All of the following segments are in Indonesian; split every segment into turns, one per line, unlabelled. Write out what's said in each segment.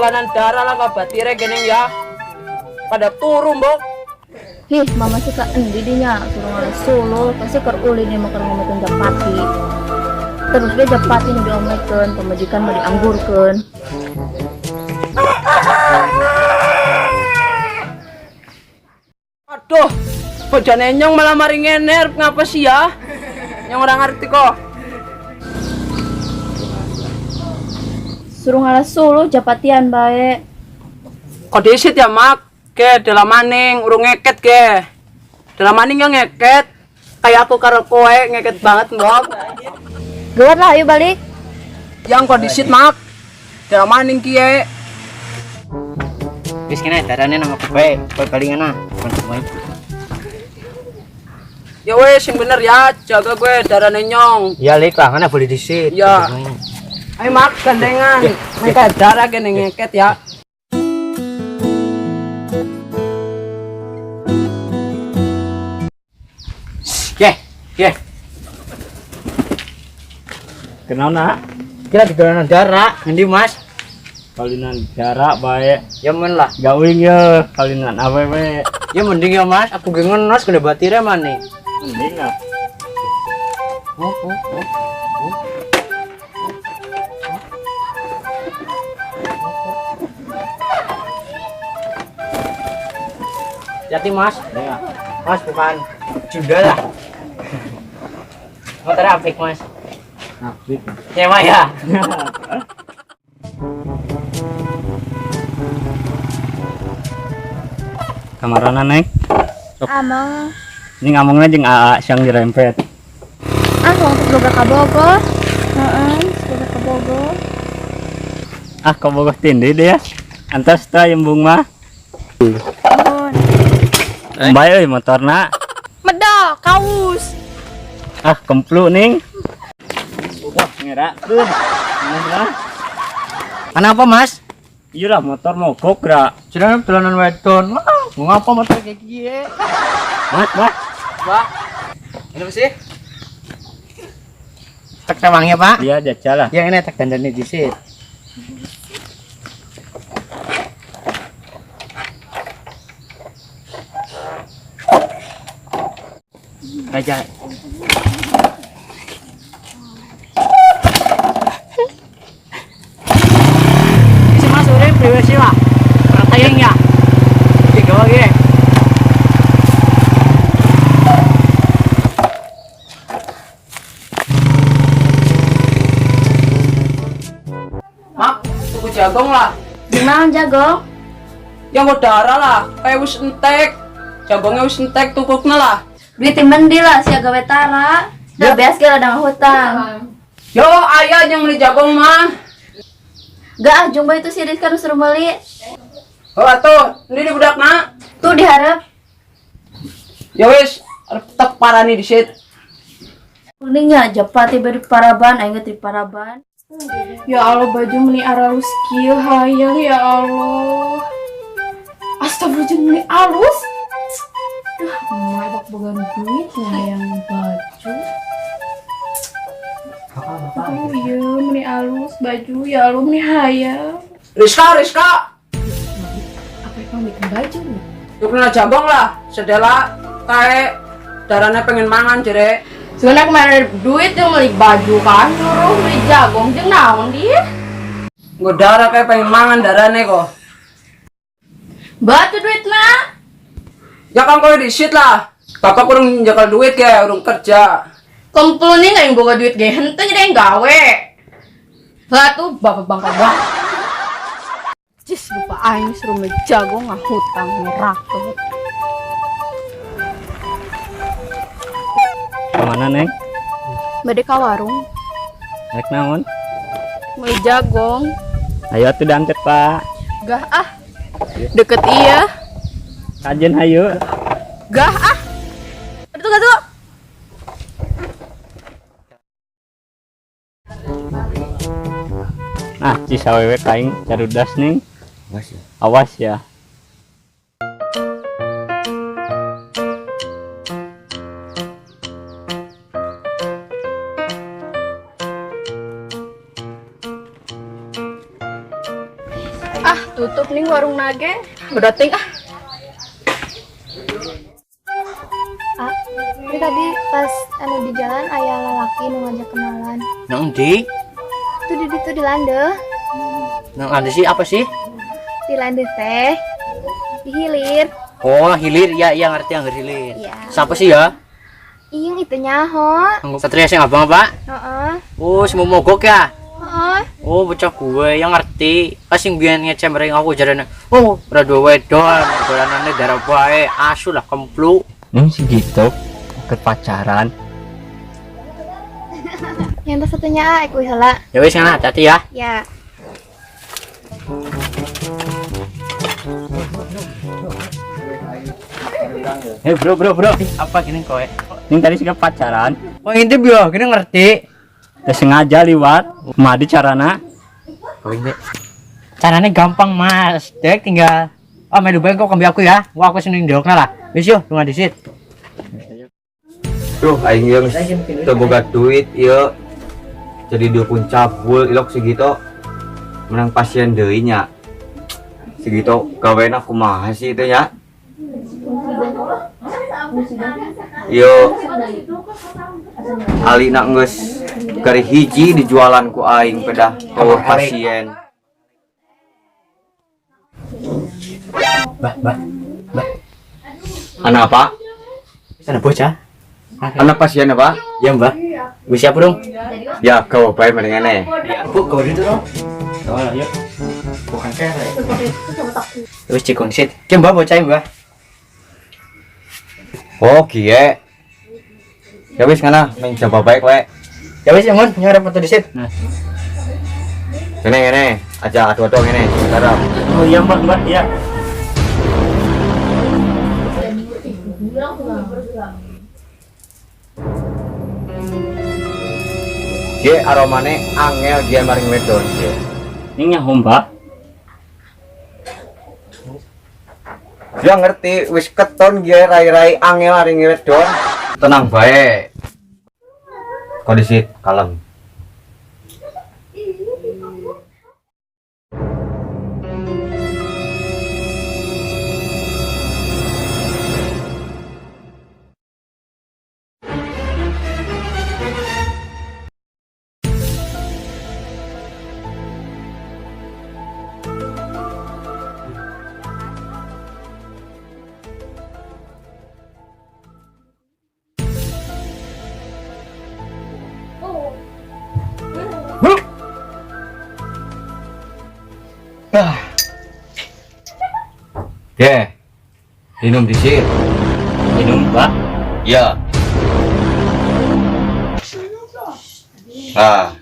dolanan darah lah kabatire gening ya. Pada turun, Mbok.
Hih, mama suka endi dinya suruh ngalah Solo pasti ker uli nih makan ngomekin Japati. Terus dia Japati nih diomekin, pemajikan mau dianggurkan.
Aduh, bojone nyong malah mari ngener, ngapa sih ya? Yang orang ngerti kok.
Suruh ngalah Solo Japatian bae.
Kok disit ya, Mak? Ke dalam maning, urung ngeket ke. Dalam maning yang ngeket. Kayak aku karo kowe ngeket banget, Mbok.
Gawat lah, ayo balik.
Yang kok disit, Mak? Dalam maning kie.
Wis kene darane nang kowe palingan ah.
Ya wes, yang bener ya, jaga gue darahnya nyong.
Ya lek lah, mana boleh disit.
Ya. Ayo Mak, gandengan. Mereka darah gini ngeket ya.
Ye. Kenal nak? Kira di dolanan darah, ngendi Mas?
Kalinan jarak baik.
Ya men lah.
Gawing ya kalinan apa baik.
Ya mending ya Mas, aku gengen Mas kena batire mana?
Mending lah.
Jati Mas.
Ya.
Mas bukan Junda lah. Motor apik Mas.
Apik.
Nyewa ya.
Kamarana naik.
Ama.
Ini ngomongnya jeung AA siang dirempet.
Ah, waktu boga ka Bogor. Heeh, boga ka Bogor.
Ah, kau bogoh tindi deh ya. Antas ta yembung mah. Bae euy motorna.
Medal, kaus.
Ah, kemplu ning. Wah, ngira tuh. Nah,
Kenapa Mas?
iya lah motor mogok ra.
Jangan dolanan wedon. Mau ngapa motor kayak gini?
Mas.
Pak, ini sih?
Tak tewangnya Pak.
Iya jajal lah.
Yang ini tak dandani disit. Raja. Si Mas urip priwe sih lah. Ratayeng ya. Tiga lagi.
Mak, tuku jagong lah.
Gimana jago?
Yang gue darah lah, kayak wis entek. Jagongnya wis entek, tukuknya lah.
Beli timendi lah si gawe tara. Udah beas ge ladang hutang.
Yo, ayah yang beli jagong mah.
Gak, jumbo itu si Rizka nu suruh beli.
Oh, atuh, ini di budak nak.
Tuh diharap.
Ya wis, tek parani di sit.
Kuningnya Japati beri paraban, aing di paraban.
Ya Allah, baju meni aralus kieu hayang ya Allah. Astagfirullah meni alus. Mabak boga duit hayang baju. Oh iya, meni alus baju ya Allah meni hayang.
Rizka.
Apa yang bikin baju nih?
Yuk kena jagong lah, sedela kayak darahnya pengen mangan jere.
Sebenarnya kemarin ada duit yang beli baju kan, suruh beli jagung jeung naon dia.
Gue darah kayak pengen mangan darahnya kok.
Batu duitna.
Ya kan kau di sit lah. Bapak kurang jakal duit kayak urung kerja.
Kumpul nih yang boga duit ge henteu jadi yang gawe. Lah tuh bapak bangka banget. Jis lupa aing suruh beli jagung ngahutang neraka.
Kemana neng?
Bade ka warung,
Rek naon?
beli jagung.
Ayo tuh diangkat Pak.
Gah ah. Deket iya.
Kajen hayu.
Gah ah. Aduh tuh.
Nah, cisawewe kaing carudas ning. Awas ya.
Ah, tutup nih warung nage. Berdating ah.
Ah, ini tadi pas di jalan ayah lalaki nu ngajak kenalan.
Nang di?
Itu di lande.
Nang ada sih apa sih?
Di lande teh. Di hilir.
Oh, hilir ya, iya ngerti yang hilir.
Iya.
Siapa sih ya?
Iyung itu nyaho.
Anggo Satria sing abang apa?
Heeh.
Oh, semua mogok ya?
Heeh.
Oh, bocah gue yang ngerti. Pas sing biyen ngecemering aku jarane. Oh, rada wedon, dolanane darah bae, asu lah kemplu.
Segitu ke pacaran.
Yang satunya aku salah.
Ya wis ngana, hati ya.
Ya.
Bro. Apa gini kowe?
Ini tadi sih pacaran.
Oh, intip yo, gini ngerti.
Udah sengaja liwat. Madi carana.
Oh, ini. Caranya gampang, Mas. Dek tinggal melu bae kok kembali aku ya. Wah, aku seneng ndokna lah. Wis yo, lunga disit.
Duh, aing yang teu boga duit ieu. Jadi dukun cabul ilok segitu menang pasien deui nya. Segitu gawena kumaha sih itu ya? Yo alina geus kari hiji dijualan ku aing pedah tawar pasien.
Bah.
Anak apa?
Sana bocah.
Anak pasien apa?
Ya, Mbak. Wis siap, Bro?
Ya kau bae mendingane.
Ya, Bu, kau itu dong. Soalnya yuk. Bukan kere. Wis cikung sit. Ki Mbak bocah, Mbak.
Oh, kiye. Ya wis kana main coba baik we.
Ya wis, Mun, nyarep foto disit.
Ngene, aja adu-adu ngene, sekarang.
Oh iya mbak ya.
Dia aromane angel dia maring wedon dia.
Ini nyaho mbak.
Dia ngerti wis keton dia rai-rai angel maring wedon. Tenang bae. Kondisi kalem. Oke, minum di sini.
Minum mbak.
Ya.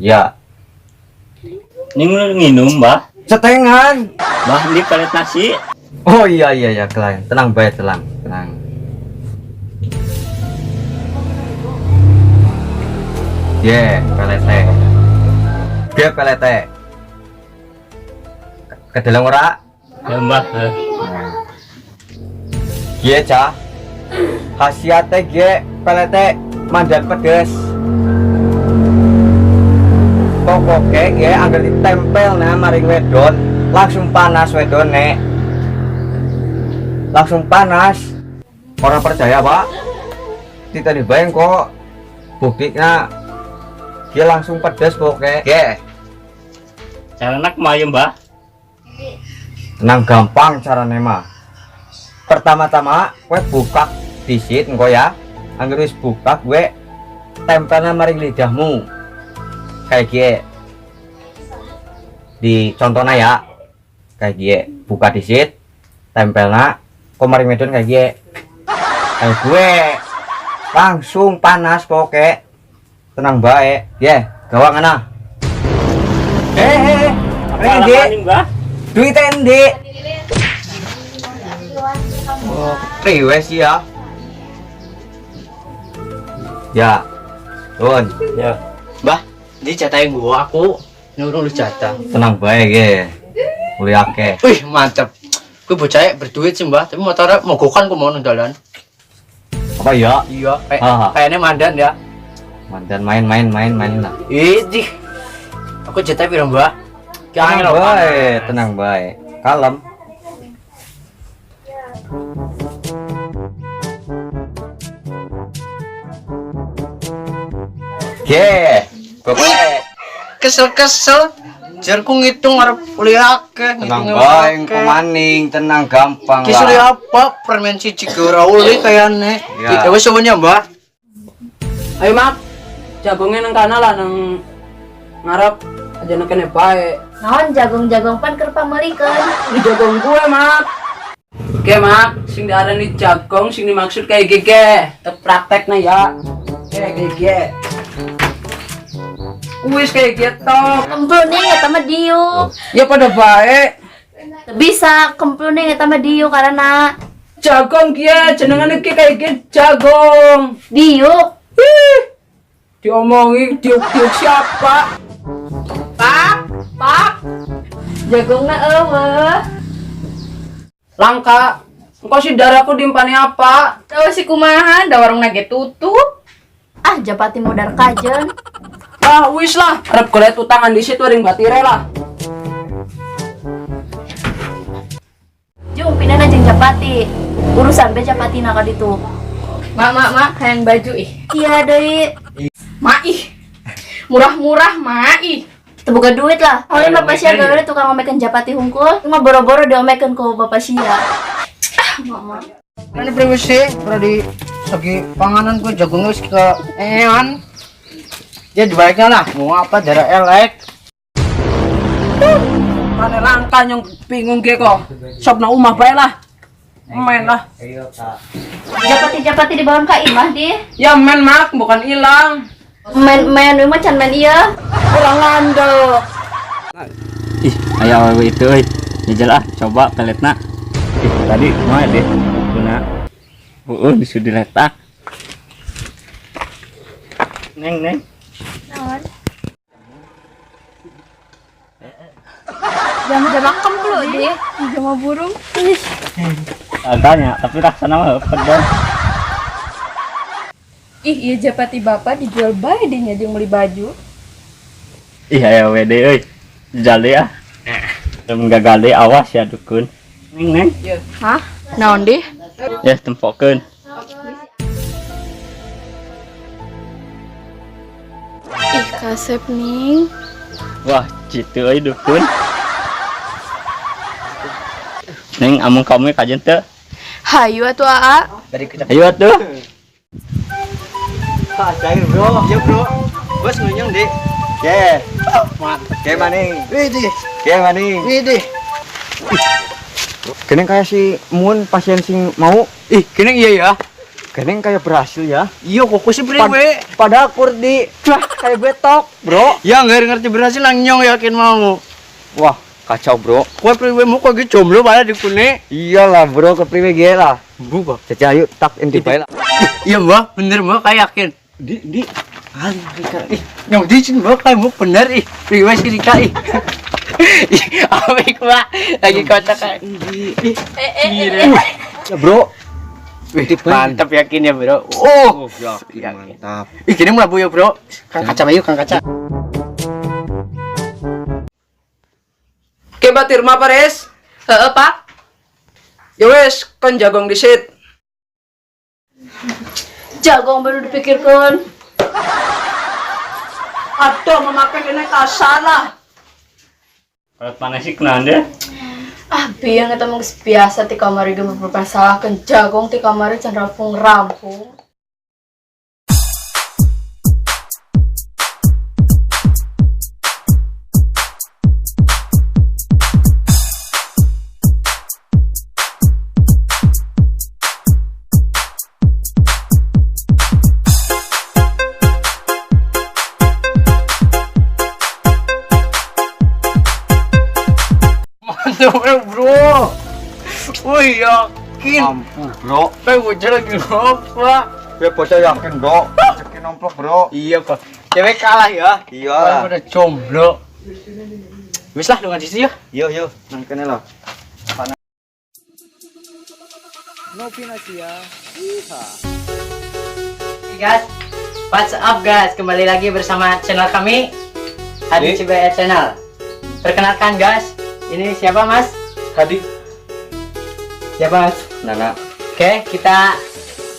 Ya.
Ini minum mbak.
Setengan.
Mbak ini palet nasi.
Oh iya, klien. Tenang bae, tenang. Pelete. Dia pelete. Kedeleng ora?
Ya mbak.
Cah. Khasiate pelete mandan pedes. Pokoknya anggar ditempel nah maring wedon langsung panas wedone. Langsung panas. Orang percaya, Pak? Tidak dibayang kok. Buktinya dia langsung pedes pokoknya.
Cara nak mayu mbak.
Tenang gampang caranya mah. Pertama-tama gue buka disit engko ya. Angger wis buka gue tempelna maring lidahmu. Kayak gie. Di contohnya ya. Kayak gie buka disit tempelna kok maring medon kayak gie. Kayak gue langsung panas pokoknya. Tenang baik. Gawang ana. Endi?
Mbak.
Duit endi? Oh, priwes ya. Ya. Tuan.
Ya. Mbah, ini jatahin gua, aku nyuruh lu jatah.
Tenang baik ya. Kuliah ke.
Wih, mantep. Gue bocah berduit sih, Mbah, tapi motornya mogokan kok mau nondalan.
Apa ya?
Iya,
Ah.
kayaknya mandan ya.
Mantan main lah.
Idih. Aku jatah piro, Mbah?
Tenang baik, tenang baik. kalem. Ye, pokoknya
Kesel-kesel. Jar ku ngitung arep kuliah akeh,
tenang
ngitungnya
bae,
akeh.
engko maning, tenang gampang
Ki sulit
lah.
apa? Permen siji ge ora uli kayane.
Ya.
Ya wis semuanya, Mbak.
Ayo mak, jagungnya nang kana lah nang ngarep aja nang kene bae.
Naon jagung-jagung pan keur pamelikeun.
Ini jagung gue mak. Oke mak, sing diarani jagung sing dimaksud kayak gege. Prakteknya ya. Kayak gege. Wis kayak gitu.
Kempluning eta mah diuk.
Ya pada baik.
Teu bisa kempluning eta mah diuk karena
Jagung kia jenengan iki kayak gitu jagung.
diuk.
Ih, diomongi diuk-diuk siapa? Pak.
Jagungna eueuh.
Langka. Engkau si darahku dimpani apa?
Tahu si kumaha, da warung nage tutup.
Ah, japati modar kajen.
Ah, wis lah. Arep golek utangan di situ ring batire lah.
Jung pindah jeung japati. Urusan be japati na ka ditu.
Mak, hayang baju ih.
Iya deui.
Mak ih. Murah-murah, mak ih.
Teu boga duit lah. Oleh bapak sia gawe tukang ngomekeun japati hungkul. Cuma boro-boro diomekeun ku bapak sia. Ah, mama.
Ini priwisi, berarti segi panganan gue jagungnya wis ke ean. Ya dibaliknya lah, mau apa darah elek.
Mana langka nyong bingung ge kok. Sopna umah bae lah. Main lah.
Japati di bawah ka imah di.
Ya men mak, bukan hilang.
Men mah can men ieu.
Kurang ngandel.
Ih, aya awewe itu euy. Jajal ah, coba peletna. Ih, tadi moal deh. Guna. Disuruh diletak. Neng.
Jam kemplu di. Jama burung.
Agaknya, tapi rasanya mah pedas.
Ih, iya japati bapak dijual bae dinya jeung beli baju.
Ih, aya wede euy. Jale ah. Belum gagal deh, awas ya dukun. Neng.
Hah? Naon di?
Ya tempokeun.
Ih, kasep ning.
Wah, citu euy dukun. Neng, amung kamu kajen teu?
Hayu atuh Aa.
Ayo atuh.
Cair bro. Ya bro. Bos ngunyung di. Ye. Mantap. Kayak maning.
Widih,
Kayak maning.
widih.
Keneng kayak si Mun pasien sing mau.
Ih, kene iya ya.
Keneng kayak berhasil ya.
Iya kok si priwe.
Pada akur di kayak betok, bro.
Ya nggak ngerti berhasil lang nyong yakin mau.
Wah, kacau, bro.
Kue priwe mu kok gitu jomblo pada di kune.
Iyalah, bro, ke priwe ge lah.
Buka.
Caca ayo tak inti bae lah.
Iya mbak, bener mbak kayak yakin.
Di hal Rika.
Ih, nyong di sini mbak kayak mu bener ih. Priwe si Rika ih. Ih, awik mbak lagi kocak kayak.
Ya, bro.
Wih, mantap yakin ya bro. Oh, yakin.
Mantap.
Ih, kini melabu ya bro. Kang kaca bayu, kang kaca.
Oke batir mah Paris.
Heeh, Pak.
Ya wes, kon jagung disit.
Jagung baru dipikirkeun.
Aduh, memakai ini kasar lah.
Kalau panas sih kenaan deh.
Ah, biang eta mah geus biasa ti kamari ge berpasalahkeun jagung ti kamari can rampung-rampung.
Mantap bro. Wih, yakin.
Mampu, bro.
Kayak bocah lagi apa?
Gue bocah yakin, bro. Cekin nomplok, bro.
Iya pak. Cewek kalah ya.
Iya.
Pada jomblo. Wis lah dengan sisi ya.
Yo, nang kene lah.
Hey guys, what's up guys? Kembali lagi bersama channel kami Hadi
Oke.
CBR Channel. Perkenalkan guys, ini siapa mas? Hadi. Ya Mas.
Nana.
Oke, kita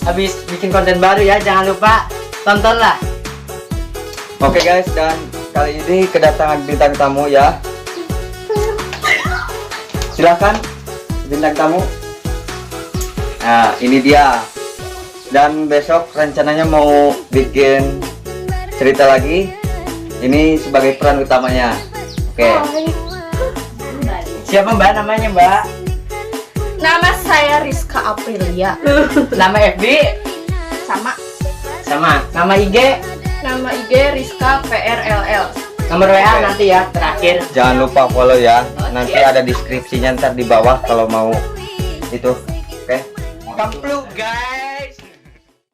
habis bikin konten baru ya. Jangan lupa tontonlah.
Oke guys, dan kali ini kedatangan bintang tamu ya. Silakan bintang tamu. Nah, ini dia. Dan besok rencananya mau bikin cerita lagi. Ini sebagai peran utamanya. Oke.
Siapa Mbak namanya Mbak?
Nama saya Rizka Aprilia.
Nama FB
Sama
sama nama IG,
nama IG Rizka PRLL.
nomor WA
Oke.
nanti ya terakhir.
Jangan lupa follow ya. Nanti ada deskripsinya ntar di bawah kalau mau itu. Oke.
Kamplu guys.